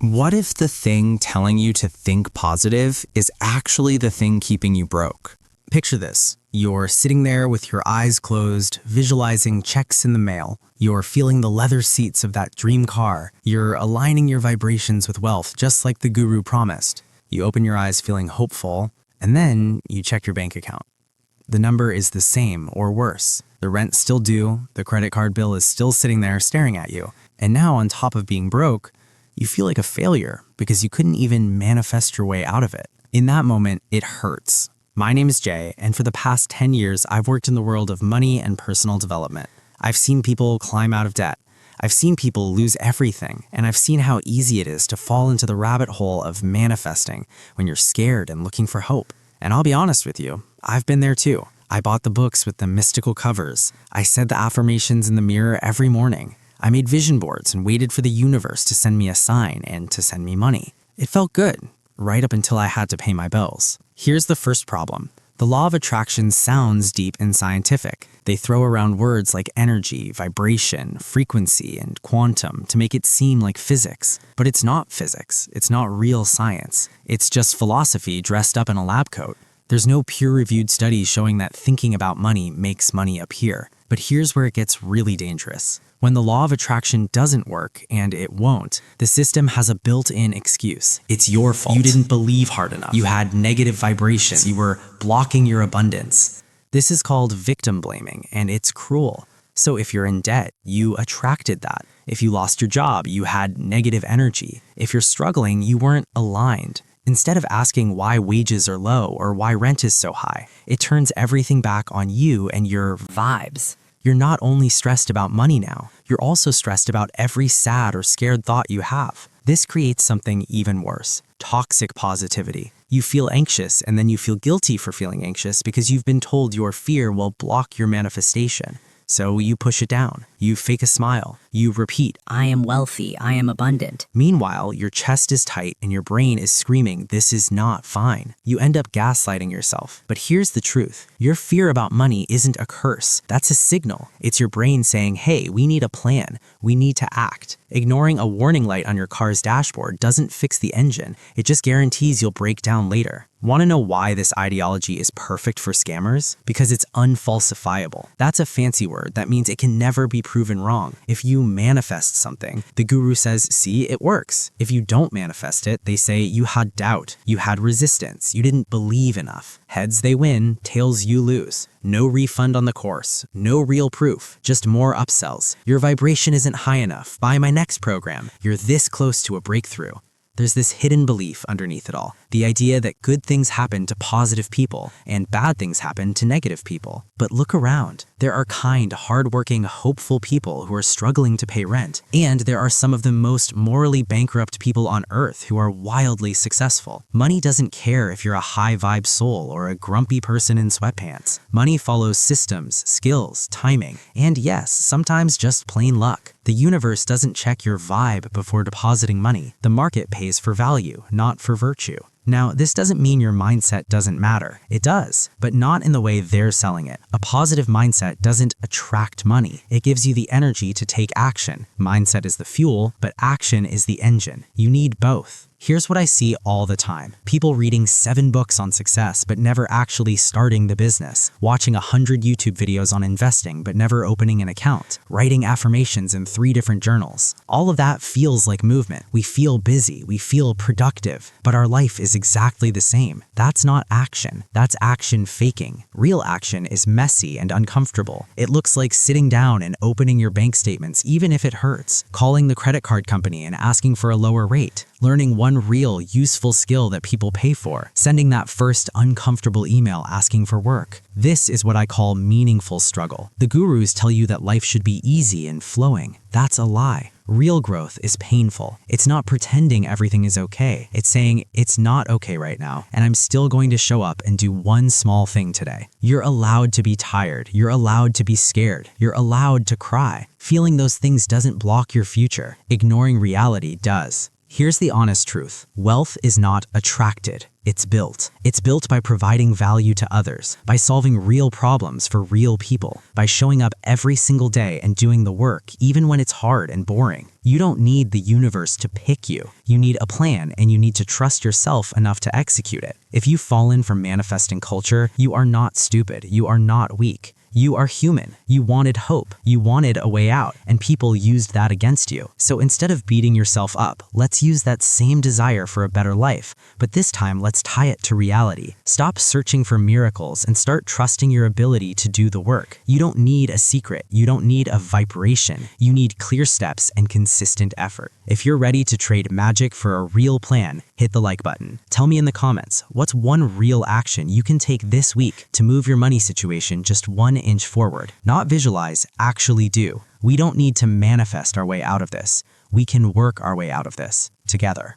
What if the thing telling you to think positive is actually the thing keeping you broke? Picture this. You're sitting there with your eyes closed, visualizing checks in the mail. You're feeling the leather seats of that dream car. You're aligning your vibrations with wealth, just like the guru promised. You open your eyes feeling hopeful, and then you check your bank account. The number is the same or worse. The rent's still due, the credit card bill is still sitting there staring at you. And now, on top of being broke, you feel like a failure because you couldn't even manifest your way out of it. In that moment, it hurts. My name is Jay, and for the past 10 years, I've worked in the world of money and personal development. I've seen people climb out of debt. I've seen people lose everything, and I've seen how easy it is to fall into the rabbit hole of manifesting when you're scared and looking for hope. And I'll be honest with you, I've been there too. I bought the books with the mystical covers. I said the affirmations in the mirror every morning. I made vision boards and waited for the universe to send me a sign and to send me money. It felt good, right up until I had to pay my bills. Here's the first problem. The law of attraction sounds deep and scientific. They throw around words like energy, vibration, frequency, and quantum to make it seem like physics. But it's not physics. It's not real science. It's just philosophy dressed up in a lab coat. There's no peer-reviewed studies showing that thinking about money makes money appear. But here's where it gets really dangerous. When the law of attraction doesn't work, and it won't, the system has a built-in excuse. It's your fault. You didn't believe hard enough. You had negative vibrations. You were blocking your abundance. This is called victim blaming, and it's cruel. So if you're in debt, you attracted that. If you lost your job, you had negative energy. If you're struggling, you weren't aligned. Instead of asking why wages are low or why rent is so high, it turns everything back on you and your vibes. You're not only stressed about money now, you're also stressed about every sad or scared thought you have. This creates something even worse, toxic positivity. You feel anxious and then you feel guilty for feeling anxious because you've been told your fear will block your manifestation. So you push it down. You fake a smile. You repeat, I am wealthy, I am abundant. Meanwhile, your chest is tight and your brain is screaming, this is not fine. You end up gaslighting yourself. But here's the truth. Your fear about money isn't a curse. That's a signal. It's your brain saying, hey, we need a plan. We need to act. Ignoring a warning light on your car's dashboard doesn't fix the engine. It just guarantees you'll break down later. Want to know why this ideology is perfect for scammers? Because it's unfalsifiable. That's a fancy word that means it can never be proven wrong. If you manifest something, the guru says, see, it works. If you don't manifest it, they say you had doubt, you had resistance, you didn't believe enough. Heads they win, tails you lose. No refund on the course, no real proof, just more upsells. Your vibration isn't high enough. Buy my next program. You're this close to a breakthrough. There's this hidden belief underneath it all. The idea that good things happen to positive people and bad things happen to negative people. But look around. There are kind, hardworking, hopeful people who are struggling to pay rent. And there are some of the most morally bankrupt people on earth who are wildly successful. Money doesn't care if you're a high-vibe soul or a grumpy person in sweatpants. Money follows systems, skills, timing, and yes, sometimes just plain luck. The universe doesn't check your vibe before depositing money. The market pays for value, not for virtue. Now, this doesn't mean your mindset doesn't matter. It does, but not in the way they're selling it. A positive mindset doesn't attract money. It gives you the energy to take action. Mindset is the fuel, but action is the engine. You need both. Here's what I see all the time. People reading 7 books on success but never actually starting the business. Watching 100 YouTube videos on investing but never opening an account. Writing affirmations in 3 different journals. All of that feels like movement. We feel busy. We feel productive. But our life is exactly the same. That's not action. That's action faking. Real action is messy and uncomfortable. It looks like sitting down and opening your bank statements even if it hurts. Calling the credit card company and asking for a lower rate. Learning one real, useful skill that people pay for. Sending that first uncomfortable email asking for work. This is what I call meaningful struggle. The gurus tell you that life should be easy and flowing. That's a lie. Real growth is painful. It's not pretending everything is okay. It's saying it's not okay right now, and I'm still going to show up and do one small thing today. You're allowed to be tired. You're allowed to be scared. You're allowed to cry. Feeling those things doesn't block your future. Ignoring reality does. Here's the honest truth. Wealth is not attracted. It's built. It's built by providing value to others, by solving real problems for real people, by showing up every single day and doing the work, even when it's hard and boring. You don't need the universe to pick you. You need a plan, and you need to trust yourself enough to execute it. If you've fallen for manifesting culture, you are not stupid. You are not weak. You are human. You wanted hope. You wanted a way out, and people used that against you. So instead of beating yourself up, let's use that same desire for a better life, but this time let's tie it to reality. Stop searching for miracles and start trusting your ability to do the work. You don't need a secret. You don't need a vibration. You need clear steps and consistent effort. If you're ready to trade magic for a real plan, hit the like button. Tell me in the comments, what's one real action you can take this week to move your money situation just 1 inch forward? Not visualize, actually do. We don't need to manifest our way out of this. We can work our way out of this together.